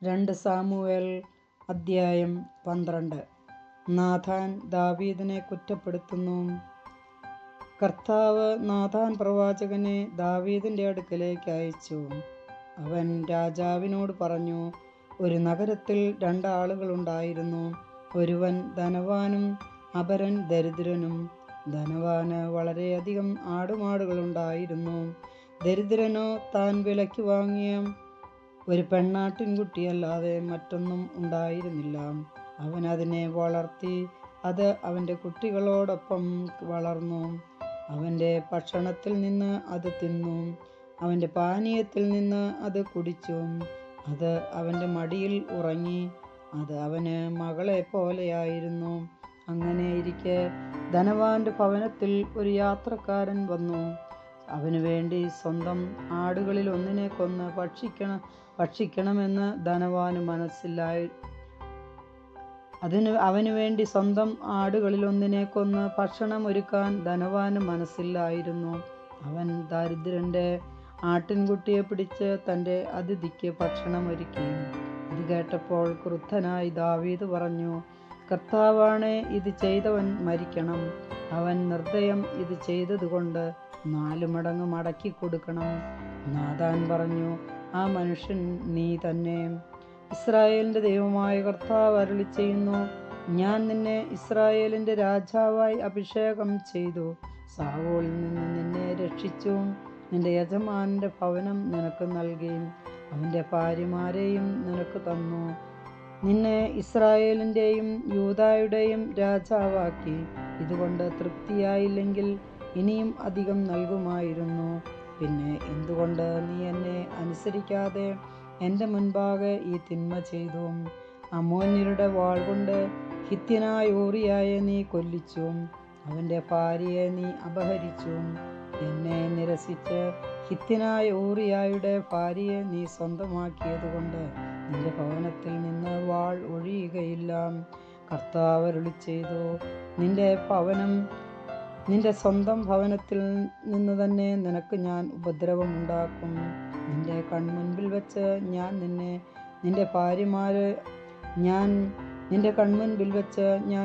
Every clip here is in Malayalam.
2 സാമുവേൽ അധ്യായം 12. നാഥാൻ ദാവീദിനെ കുറ്റപ്പെടുത്തുന്നു. കർത്താവ് നാഥാൻ പ്രവാചകനെ ദാവീദിൻ്റെ അടുക്കലേക്ക് അയച്ചു. അവൻ രാജാവിനോട് പറഞ്ഞു, ഒരു നഗരത്തിൽ 2 ആളുകളുണ്ടായിരുന്നു. ഒരുവൻ ധനവാനും അപരൻ ദരിദ്രനും. ധനവാന് വളരെയധികം ആടുമാടുകളുണ്ടായിരുന്നു. ദരിദ്രനോ താൻ വിലയ്ക്ക് വാങ്ങിയ ഒരു പെണ്ണാട്ടിൻകുട്ടിയല്ലാതെ മറ്റൊന്നും ഉണ്ടായിരുന്നില്ല. അവൻ അതിനെ വളർത്തി, അത് അവൻ്റെ കുട്ടികളോടൊപ്പം വളർന്നു. അവൻ്റെ ഭക്ഷണത്തിൽ നിന്ന് അത് തിന്നു, അവൻ്റെ പാനീയത്തിൽ നിന്ന് അത് കുടിച്ചു. അത് അവൻ്റെ മടിയിൽ ഉറങ്ങി. അത് അവന് മകളെ പോലെയായിരുന്നു. അങ്ങനെയിരിക്കെ ധനവാന്റെ ഭവനത്തിൽ ഒരു യാത്രക്കാരൻ വന്നു. അവന് വേണ്ടി സ്വന്തം ആടുകളിൽ ഒന്നിനെ കൊന്ന് ഭക്ഷിക്കണമെന്ന് ധനവാന് മനസ്സിലായി. അവന് വേണ്ടി സ്വന്തം ആടുകളിൽ ഒന്നിനെ കൊന്ന് ഭക്ഷണം ഒരുക്കാൻ ധനവാന് മനസ്സില്ലായിരുന്നു. അവൻ ദരിദ്രന്റെ ആട്ടിൻകുട്ടിയെ പിടിച്ച് തൻ്റെ അതിഥിക്ക് ഭക്ഷണം ഒരുക്കി. ഇത് കേട്ടപ്പോൾ ക്രുദ്ധനായി ദാവീദ് പറഞ്ഞു, കർത്താവാണ് ഇത് ചെയ്തവൻ മരിക്കണം. അവൻ നിർദ്ദയം ഇത് ചെയ്തതുകൊണ്ട് 4 മടങ്ങ് മടക്കി കൊടുക്കണം. നാഥാൻ പറഞ്ഞു, ആ മനുഷ്യൻ നീ തന്നെ. ഇസ്രായേലിൻ്റെ ദൈവമായ കർത്താവ് അരുളിച്ചെയ്യുന്നു, ഞാൻ നിന്നെ ഇസ്രായേലിൻ്റെ രാജാവായി അഭിഷേകം ചെയ്തു. സാവൂളിൽ നിന്ന് നിന്നെ രക്ഷിച്ചു. നിന്റെ യജമാനന്റെ ഭവനം നിനക്ക് നൽകി. അവൻ്റെ ഭാര്യമാരെയും നിനക്ക് തന്നു. നിന്നെ ഇസ്രായേലിൻ്റെയും യൂദായുടെയും രാജാവാക്കി. ഇതുകൊണ്ട് തൃപ്തിയായില്ലെങ്കിൽ ഇനിയും അധികം നൽകുമായിരുന്നു. പിന്നെ എന്തുകൊണ്ട് നീ എന്നെ അനുസരിക്കാതെ എൻ്റെ മുൻപാകെ ഈ തിന്മ ചെയ്തു? അമ്മോന്യരുടെ വാൾ കൊണ്ട് ഹിത്യനായ ഊറിയായെ നീ കൊല്ലിച്ചു. അവൻ്റെ ഭാര്യയെ നീ അപഹരിച്ചു. എന്നെ നിരസിച്ച് ഹിത്യനായ ഊറിയായുടെ ഭാര്യയെ നീ സ്വന്തമാക്കിയതുകൊണ്ട് നിന്റെ ഭവനത്തിൽ നിന്ന് വാൾ ഒഴിയുകയില്ല. കർത്താവ് അരുളിച്ചെയ്തു, നിന്റെ സ്വന്തം ഭവനത്തിൽ നിന്ന് തന്നെ നിനക്ക് ഞാൻ ഉപദ്രവമുണ്ടാക്കും. നിന്റെ കൺമുൻപിൽ വെച്ച് ഞാൻ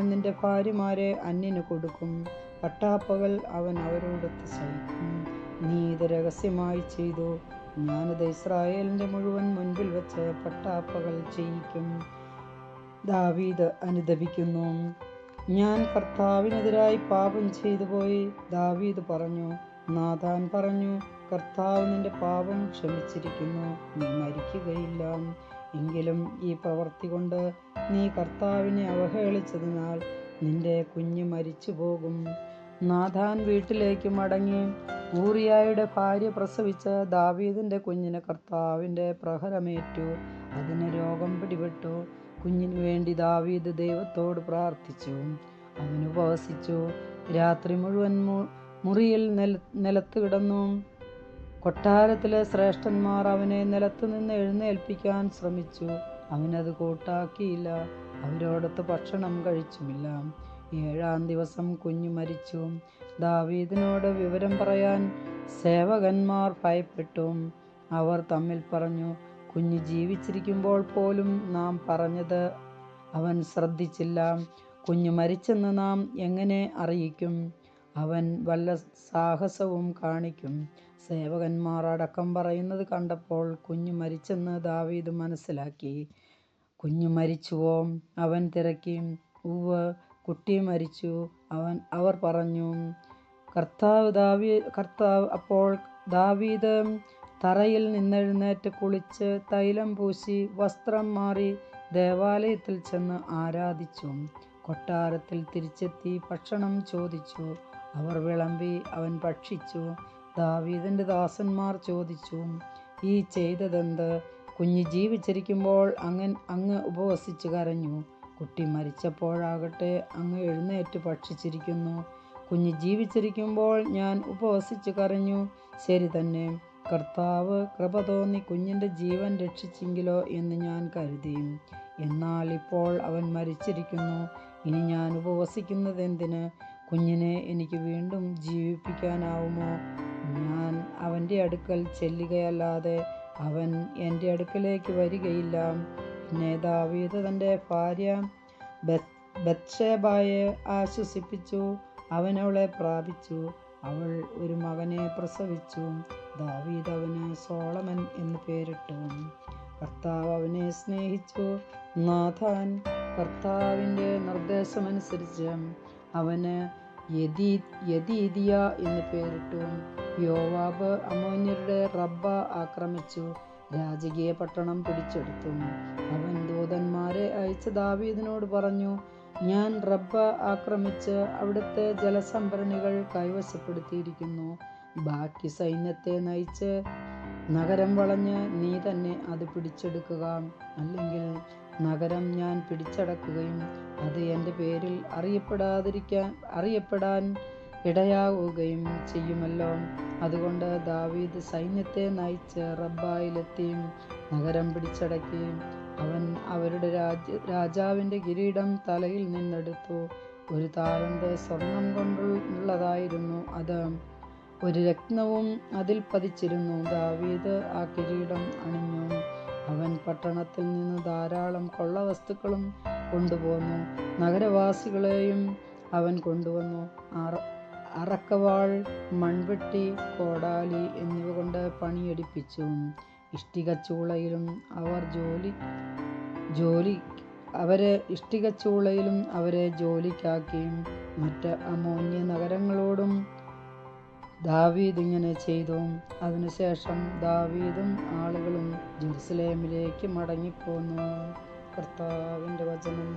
നിന്റെ ഭാര്യമാരെ അന്യന് കൊടുക്കും. പട്ടാപ്പകൽ അവൻ അവരോടൊത്ത് സഹിക്കും. നീ ഇത് രഹസ്യമായി ചെയ്തു. ഞാനിത് ഇസ്രായേലിൻ്റെ മുഴുവൻ മുൻപിൽ വെച്ച് പട്ടാപ്പകൽ ചെയ്യിക്കും. ദാവീദ് അനുതപിക്കുന്നു. ഞാൻ കർത്താവിനെതിരായി പാപം ചെയ്തു പോയി. ദാവീദ് പറഞ്ഞു. നാഥാൻ പറഞ്ഞു, കർത്താവ് നിന്റെ പാപം ക്ഷമിച്ചിരിക്കുന്നു, നീ മരിക്കുകയില്ല. എങ്കിലും ഈ പ്രവൃത്തി കൊണ്ട് നീ കർത്താവിനെ അവഹേളിച്ചതിനാൽ നിന്റെ കുഞ്ഞ് മരിച്ചു പോകും. നാഥാൻ വീട്ടിലേക്ക് മടങ്ങി. ഊറിയായുടെ ഭാര്യ പ്രസവിച്ച ദാവീദിൻ്റെ കുഞ്ഞിന് കർത്താവിൻ്റെ പ്രഹരമേറ്റു. അതിന് രോഗം പിടിപെട്ടു. കുഞ്ഞിനു വേണ്ടി ദാവീദ് ദൈവത്തോട് പ്രാർത്ഥിച്ചു. അവൻ ഉപവസിച്ചു. രാത്രി മുഴുവൻ മുറിയിൽ നിലത്ത് കിടന്നു. കൊട്ടാരത്തിലെ ശ്രേഷ്ഠന്മാർ അവനെ നിലത്തുനിന്ന് എഴുന്നേൽപ്പിക്കാൻ ശ്രമിച്ചു. അവനത് കൂട്ടാക്കിയില്ല. അവരോടൊത്ത് ഭക്ഷണം കഴിച്ചുമില്ല. 7-ാം ദിവസം കുഞ്ഞു മരിച്ചു. ദാവീദിനോട് വിവരം പറയാൻ സേവകന്മാർ ഭയപ്പെട്ടു. അവർ തമ്മിൽ പറഞ്ഞു, കുഞ്ഞ് ജീവിച്ചിരിക്കുമ്പോൾ പോലും നാം പറഞ്ഞത് അവൻ ശ്രദ്ധിച്ചില്ല. കുഞ്ഞ് മരിച്ചെന്ന് നാം എങ്ങനെ അറിയിക്കും? അവൻ വല്ല സാഹസവും കാണിക്കും. സേവകന്മാർ അടക്കം പറയുന്നത് കണ്ടപ്പോൾ കുഞ്ഞ് മരിച്ചെന്ന് ദാവീദ് മനസ്സിലാക്കി. കുഞ്ഞ് മരിച്ചുവോ? അവൻ തിരക്കി. ഉവ്വ്, കുട്ടി മരിച്ചു. അവർ പറഞ്ഞു. അപ്പോൾ ദാവീദ് തറയിൽ നിന്നെഴുന്നേറ്റ് കുളിച്ച് തൈലം പൂശി വസ്ത്രം മാറി ദേവാലയത്തിൽ ചെന്ന് ആരാധിച്ചു. കൊട്ടാരത്തിൽ തിരിച്ചെത്തി ഭക്ഷണം ചോദിച്ചു. അവർ വിളമ്പി. അവൻ ഭക്ഷിച്ചു. ദാവീദിൻ്റെ ദാസന്മാർ ചോദിച്ചു, ഈ ചെയ്തതെന്ത്? കുഞ്ഞ് ജീവിച്ചിരിക്കുമ്പോൾ അങ്ങ് ഉപവസിച്ച് കരഞ്ഞു. കുട്ടി മരിച്ചപ്പോഴാകട്ടെ അങ്ങ് എഴുന്നേറ്റ് ഭക്ഷിച്ചിരിക്കുന്നു. കുഞ്ഞ് ജീവിച്ചിരിക്കുമ്പോൾ ഞാൻ ഉപവസിച്ച് കരഞ്ഞു. ശരി തന്നെ, കർത്താവ് കൃപ തോന്നി കുഞ്ഞിൻ്റെ ജീവൻ രക്ഷിച്ചെങ്കിലോ എന്ന് ഞാൻ കരുതി. എന്നാൽ ഇപ്പോൾ അവൻ മരിച്ചിരിക്കുന്നു. ഇനി ഞാൻ ഉപവസിക്കുന്നത് എന്തിന്? കുഞ്ഞിനെ എനിക്ക് വീണ്ടും ജീവിപ്പിക്കാനാവുമോ? ഞാൻ അവൻ്റെ അടുക്കൽ ചെല്ലുകയല്ലാതെ അവൻ എൻ്റെ അടുക്കലേക്ക് വരികയില്ല. പിന്നെ ദാവീദ് തൻ്റെ ഭാര്യ ബത്ശേബയെ ആശ്വസിപ്പിച്ചു. അവൻ അവളെ പ്രാപിച്ചു. അവൾ ഒരു മകനെ പ്രസവിച്ചു. ദാവീദ് അവന് സോളമൻ എന്ന് പേരിട്ടു. കർത്താവ് അവനെ സ്നേഹിച്ചു. നാഥാൻ കർത്താവിൻ്റെ നിർദ്ദേശമനുസരിച്ച് അവന് യദീദിയ എന്ന് പേരിട്ടു. യോവാബ് അമ്മോന്യരുടെ റബ്ബ ആക്രമിച്ചു രാജകീയ പട്ടണം പിടിച്ചെടുത്തു. അവൻ ദൂതന്മാരെ അയച്ച് ദാവീദിനോട് പറഞ്ഞു, ഞാൻ റബ്ബ ആക്രമിച്ച് അവിടുത്തെ ജലസംഭരണികൾ കൈവശപ്പെടുത്തിയിരിക്കുന്നു. ബാക്കി സൈന്യത്തെ നയിച്ച് നഗരം വളഞ്ഞ് നീ തന്നെ അത് പിടിച്ചെടുക്കുക. അല്ലെങ്കിൽ നഗരം ഞാൻ പിടിച്ചടക്കുകയും അത് എൻ്റെ പേരിൽ അറിയപ്പെടാൻ ഇടയാവുകയും ചെയ്യുമല്ലോ. അതുകൊണ്ട് ദാവീദ് സൈന്യത്തെ നയിച്ച് റബ്ബായിലെത്തി നഗരം പിടിച്ചടക്കി. അവൻ അവരുടെ രാജാവിൻ്റെ കിരീടം തലയിൽ നിന്നെടുത്തു. 1 താലന്ത് സ്വർണം കൊണ്ടുള്ളതായിരുന്നു അത്. ഒരു രത്നവും അതിൽ പതിച്ചിരുന്നു. ദാവീദ് ആ കിരീടം അണിഞ്ഞു. അവൻ പട്ടണത്തിൽ നിന്ന് ധാരാളം കൊള്ളവസ്തുക്കളും കൊണ്ടുപോന്നു. നഗരവാസികളെയും അവൻ കൊണ്ടുവന്നു. അറക്കവാൾ, മൺവെട്ടി, കോടാലി എന്നിവ കൊണ്ട് പണിയെടുപ്പിച്ചു. ഇഷ്ടികച്ചൂളയിലും അവരെ ജോലിക്കാക്കി. മറ്റ് അമ്മോന്യ നഗരങ്ങളോടും ദാവീദ് ഇങ്ങനെ ചെയ്തു. അതിനുശേഷം ദാവീദും ആളുകളും ജെറുസലേമിലേക്ക് മടങ്ങിപ്പോന്നു. കർത്താവിൻ്റെ വചനം.